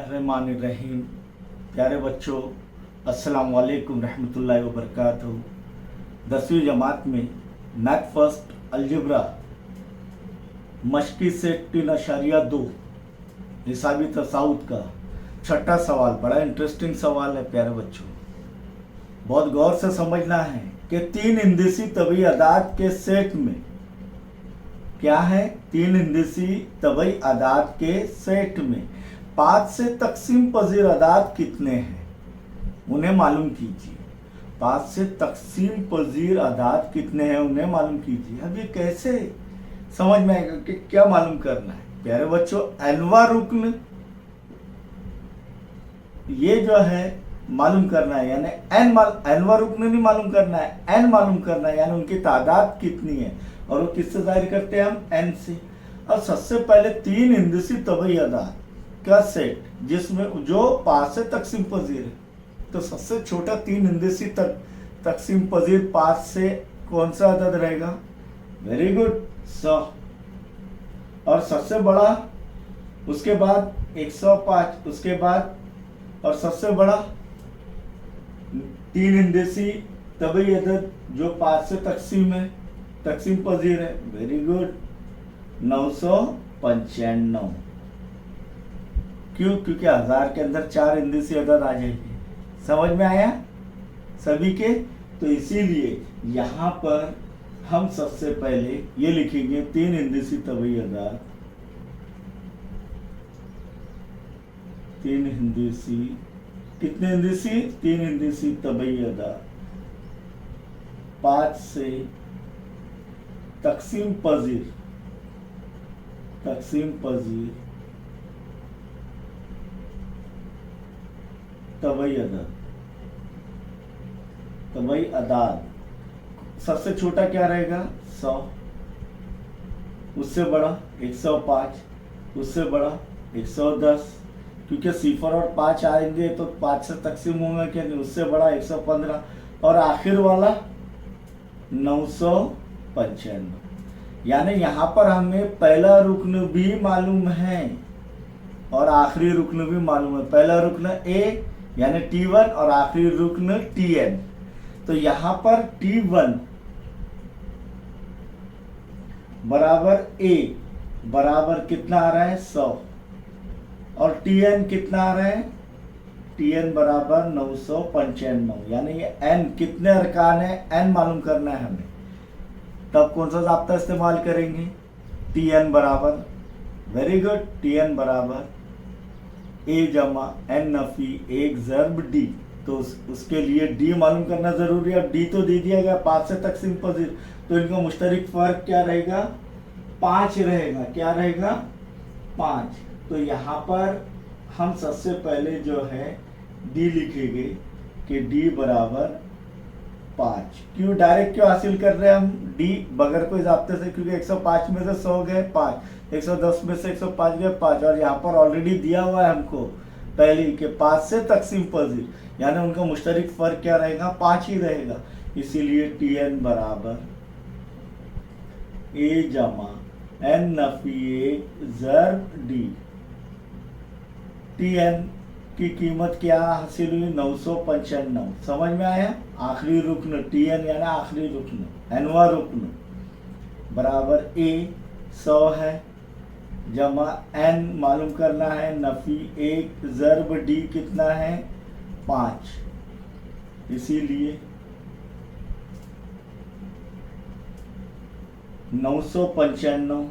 बिस्मिल्लाहिर्रहमानिर्रहीम। प्यारे बच्चों, अस्सलाम वालेकुम रहमतुल्लाहि व बरकातहू। 10वीं जमात में मैथ फर्स्ट अलजेब्रा मश्की से 3.2 हिसाबी तसाउद का छठा सवाल बड़ा इंटरेस्टिंग सवाल है। प्यारे बच्चों, बहुत गौर से समझना है कि 3 हिंदसी तबई अदाद के सेट में क्या है। 3 हिंदसी तबई अदाद के सेट में 5 से तकसीम पजीर अदाद कितने हैं, उन्हें मालूम कीजिए। 5 से तकसीम पजीर अदाद कितने हैं, उन्हें मालूम कीजिए। अब ये कैसे समझ में आएगा कि क्या मालूम करना है। प्यारे बच्चों, एनवा रुक्न ये जो है मालूम करना है, यानी एनवा रुक्न नहीं मालूम करना है, एन मालूम करना है, यानी उनकी तादाद कितनी है और वो किससे जाहिर करते हैं हम, एन से। अब सबसे पहले 3 हिंदसी तबई अदाद का सेट जिसमें जो 5 से तकसीम पजीर है, तो सबसे छोटा 3 हिंदसी तकसीम पजीर 5 से कौन सा अदद रहेगा? Very good, 100। और सबसे बड़ा उसके बाद 105, उसके बाद और सबसे बड़ा 3 हिंदसी तबई अदद जो 5 से तकसीम है, तकसीम पजीर है। Very good, 995। क्यों? क्योंकि 1000 के अंदर 4 हिंदसी अदद आ जाएगी। समझ में आया सभी के? तो इसीलिए यहां पर हम सबसे पहले ये लिखेंगे 3 हिंदसी तबई अदाद, 3 हिंदसी, कितने हिंदसी? 3 हिंदसी तबई अदाद 5 से तकसीम पजीर तबई अदाद। सबसे छोटा क्या रहेगा? 100, उससे बड़ा 105, उससे बड़ा 110, क्योंकि 0 और 5 आएंगे तो 5 से तकसीम होंगे क्या नहीं, उससे बड़ा 115, और आखिर वाला 995। यानी यहाँ पर हमें पहला रुकन भी मालूम है और आखिरी रुकन भी मालूम है। पहला रुकन ए यानी T1 और आखिरी रुकन Tn। तो यहाँ पर T1 बराबर A बराबर कितना आ रहा है? 100, और Tn कितना आ रहा है? Tn बराबर 995। यानी ये n कितने अरकान है, n मालूम करना है हमें। तब कौन सा ज़ाब्ता इस्तेमाल करेंगे? Tn बराबर, वेरी गुड, Tn बराबर A जमा n नफी 1 ज़र्ब D। तो उसके लिए D मालूम करना जरूरी है। अब D तो दे दिया गया 5 से तकसीम पजीर, तो इनका मुश्तरक फर्क क्या रहेगा? 5 रहेगा। क्या रहेगा? 5। तो यहाँ पर हम सबसे पहले जो है D लिखेंगे कि D बराबर 5। क्यों डायरेक्ट क्यों हासिल कर रहे हैं हम D बगैर कोई ज़ाब्ते से? क्योंकि 105 में से 100 गए 5, 110 में से 105 गए 5, और यहाँ पर ऑलरेडी दिया हुआ है हमको पहले कि 5 से तकसीम पजीर, यानी उनका मुश्तरक फर्क क्या रहेगा? 5 ही रहेगा। इसीलिए Tn बराबर A जमा n नफी 1 ज़र्ब D। Tn की कीमत क्या हासिल हुई? 995। समझ में आया? आखिरी रुकन Tn यानी आखिरी रुकन, एनवा रुकन बराबर A 100 है, जमा n मालूम करना है नफी 1 ज़र्ब D कितना है? 5। इसीलिए 995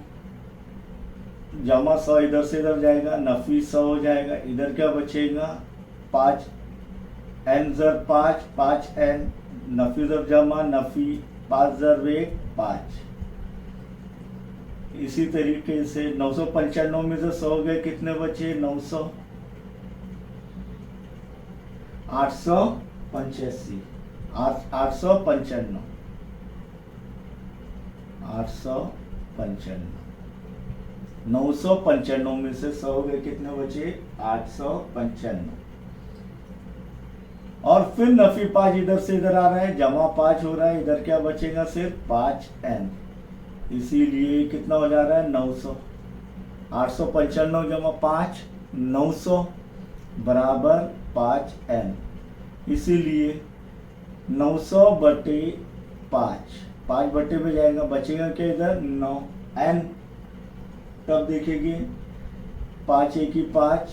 जमा 100 इधर से इधर जाएगा, नफी 100 हो जाएगा। इधर क्या बचेगा? 5 n ज़र्ब 5, 5n, नफी ज़र्ब जमा नफी 5 ज़र्ब 1 5। इसी तरीके से 995 में से 100 गए, कितने बचे? 900, 885, 895, 995 में से 100 गए, कितने बचे? 895। और फिर नफी 5 इधर से इधर आ रहा है, जमा 5 हो रहा है, इधर क्या बचेगा? सिर्फ 5n। इसीलिए कितना हो जा रहा है? 900। 895 जमा 5 900, बराबर 5n, इसीलिए 900 बटे 5 बटे में जाएगा, बचेगा क्या इधर 9n। तब देखेंगे 5 एक ही 5,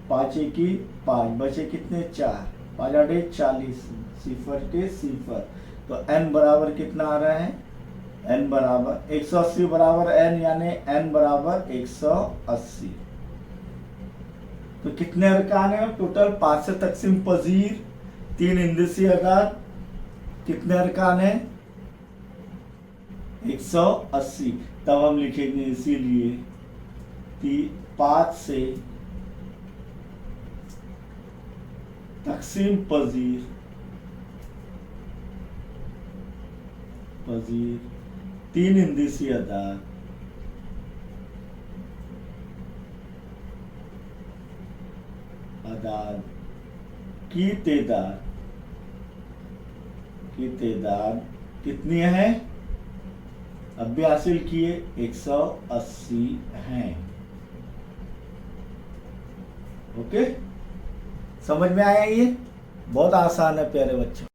5 एक ही 5, बचे कितने 4, 5 आठे 40, सिफर के सिफर। तो n बराबर कितना आ रहा है, n बराबर 180 बराबर n, यानी n बराबर 180। तो कितने अरकान है टोटल, 5 से तकसीम पजीर 3 हिंदसी अदाद, कितने अरकान है 180। तब हम लिखेंगे इसीलिए 5 से तकसीम पजीर 3 हिंदसी अदाद की तादाद कितनी है, अब भी हासिल किए 180 हैं। ओके, समझ में आया, ये बहुत आसान है प्यारे बच्चों।